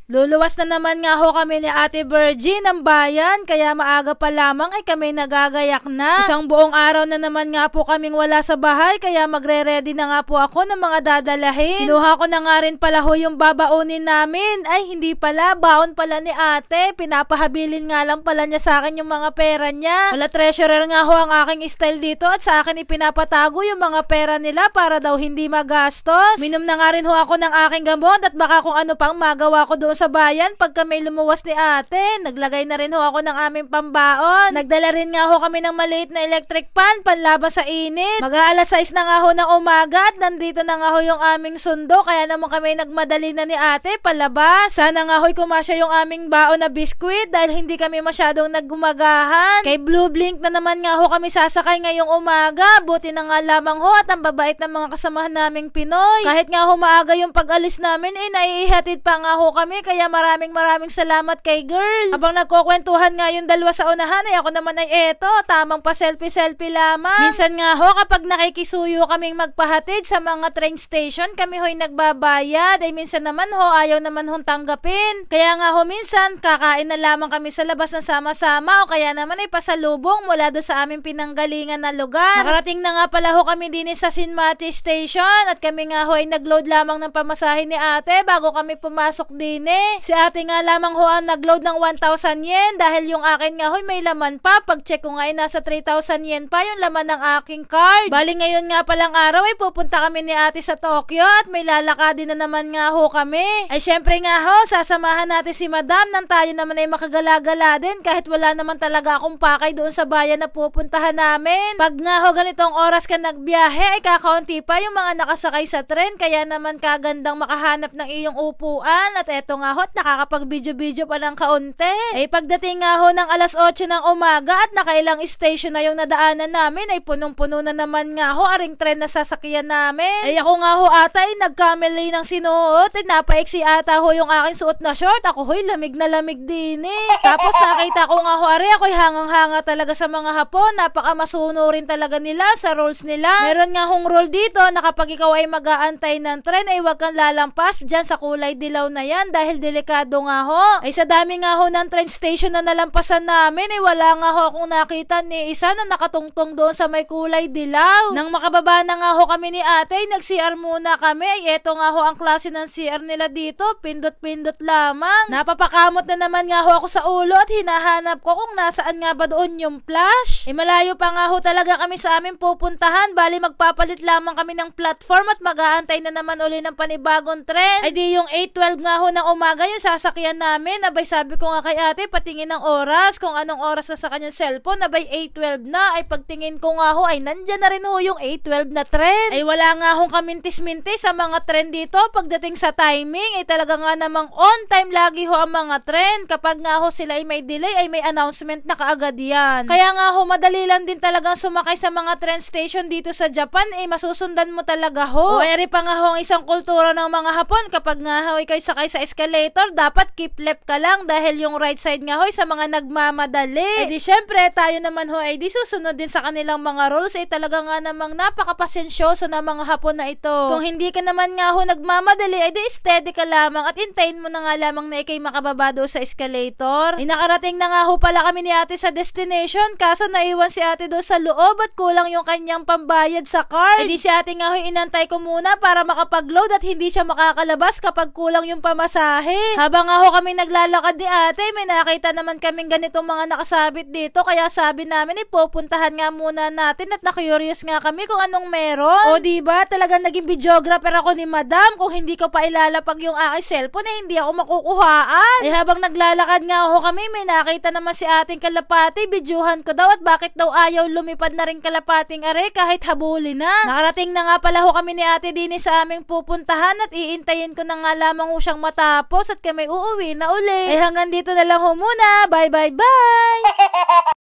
Luluwas na naman nga ho kami ni Ate Virgie ng bayan, kaya maaga pa lamang ay kami nagagayak na. Isang buong araw na naman nga po kaming wala sa bahay, kaya magre-ready na nga po ako ng mga dadalahin. Kinuha ko na nga rin pala ho yung babaunin namin. Ay hindi pala, baon pala ni ate. Pinapahabilin nga lang pala niya sa akin yung mga pera niya. Wala, treasurer nga ho ang aking style dito at sa akin ipinapatago yung mga pera nila para daw hindi magastos. Minom na nga rin ho ako ng aking gamot at baka kung ano pang magawa ko doon sa bayan pagka may lumuwas ni ate. Naglagay na rin ho ako ng aming pambaon. Nagdala rin nga ho kami ng maliit na electric pan panlaban sa init. Mag-aalas 6 na nga ho ng umaga at nandito na nga ho yung aming sundo, kaya naman kami nagmadali na ni ate palabas. Sana nga ho'y kumasya yung aming baon na biskwit dahil hindi kami masyadong naggumagahan. Kay Blue Blink na naman nga ho kami sasakay ngayong umaga. Buti na nga lamang ho at ang babait ng mga kasamahan naming Pinoy. Kahit nga ho maaga yung pag-alis namin naiihatid pa nga ho kami, kaya maraming salamat kay girl. Habang nagkukwentuhan nga yung dalawa sa unahan ay ako naman ay eto, tamang pa selfie lamang. Minsan nga ho kapag nakikisuyo kaming magpahatid sa mga train station, kami ho'y nagbabayad. Ay minsan naman ho ayaw naman hong tanggapin. Kaya nga ho minsan kakain na lamang kami sa labas ng sama-sama o kaya naman ay pasalubong mula do sa aming pinanggalingan na lugar. Nakarating na nga pala ho kami din sa Sinmati Station at kami nga ho ay nagload lamang ng pamasahe ni ate bago kami pumasok din Si ate nga lamang ho ang nagload ng 1,000 yen dahil yung akin nga ho'y may laman pa. Pag-check ko nga ay nasa 3,000 yen pa yung laman ng aking card. Bali ngayon nga palang araw ay pupunta kami ni ate sa Tokyo at may lalakadin na naman nga ho kami. Ay syempre nga ho, sasamahan natin si madam nang tayo naman ay makagala-gala din kahit wala naman talaga akong pakay doon sa bayan na pupuntahan namin. Pag nga ho ganitong oras ka nagbiyahe ay kakaunti pa yung mga nakasakay sa tren, kaya naman kagandang makahanap ng iyong upuan. At eto nga ho, nakakapag-video pa ng kaunti. Ay pagdating nga ho ng alas 8 ng umaga at nakailang station na yung nadaanan namin ay punong-puno na naman nga ho aring tren na sasakyan namin. Ay ako nga ho ata ay nagkamali ng sinuot. Ay napaiksi ata ho yung aking suot na short. Ako ho'y lamig na lamig din Tapos nakita ko nga ho ari ako'y hangang-hanga talaga sa mga Hapon. Napakamasuno rin talaga nila sa rules nila. Meron nga hong rule dito na kapag ikaw ay mag-aantay ng tren ay huwag kang lalampas dyan sa kulay dilaw na yan dahil delikado nga ho. Ay sa dami nga ho ng train station na nalampasan namin ay wala nga ho akong nakita ni isa na nakatungtong doon sa may kulay dilaw. Nang makababa na nga ho kami ni ate ay nag-CR muna kami. Ay eto nga ho ang klase ng CR nila dito, pindot-pindot lamang. Napapakamot na naman nga ho ako sa ulo at hinahanap ko kung nasaan nga ba doon yung flash. Ay malayo pa nga ho talaga kami sa aming pupuntahan. Bali magpapalit lamang kami ng platform at mag-aantay na naman uli ng panibagong tren. Ay di yung 8:12 nga ho ng umaga yung sasakyan namin. Abay sabi ko nga kay ate patingin ng oras kung anong oras na sa kanyang cellphone. Abay 8:12 na. Ay pagtingin ko nga ho ay nandyan na rin ho yung 8:12 na tren. Ay wala nga hong kamintis-mintis sa mga tren dito. Pagdating sa timing ay talaga nga namang on time lagi ho ang mga tren. Kapag nga ho sila ay may delay ay may announcement na kaagad yan. Kaya nga ho madali lang din talagang sumakay sa mga train station dito sa Japan. Ay masusundan mo talaga ho. O eri pa nga ho ang isang kultura ng mga Hapon. Kapag nga ho ikaw sakay sa escalator dapat keep left ka lang dahil yung right side nga ho sa mga nagmamadali. Eh di syempre tayo naman ho ay di susunod din sa kanilang mga rules. Ay talaga nga namang napakapasensyoso na mga Hapon na ito. Kung hindi ka naman nga ho nagmamadali ay di steady ka lamang at hintayin mo na nga lamang na ikay makababa doon sa escalator. Ay nakarating na nga ho pala kami ni ate sa destination kaso naiwan si ate doon sa loob at kulang yung kanyang pambayad sa card. Eh di si ate nga ho inantay ko muna para makapag-load at hindi siya makakalabas kapag kulang yung pamasahe. Habang nga ho kami naglalakad ni ate, may nakita naman kaming ganitong mga nakasabit dito kaya sabi namin ipupuntahan nga muna natin at na-curious nga kami kung anong meron. O diba talagang naging videographer ako ni madam. Kung hindi ko pa ilalapag yung aking cellphone hindi ako makukuhaan. Eh habang naglalakad nga ho kami may nakita naman si ating kalapati. Videohan ko daw at bakit daw ayaw lumipad na rin kalapating are kahit habulin na. Nakarating na nga pala ho kami ni ate din sa aming pupuntahan at iintayin ko na nga lamang ho siyang matapos at kami uuwi na uli. Eh hanggang dito na lang ho muna. Bye bye bye!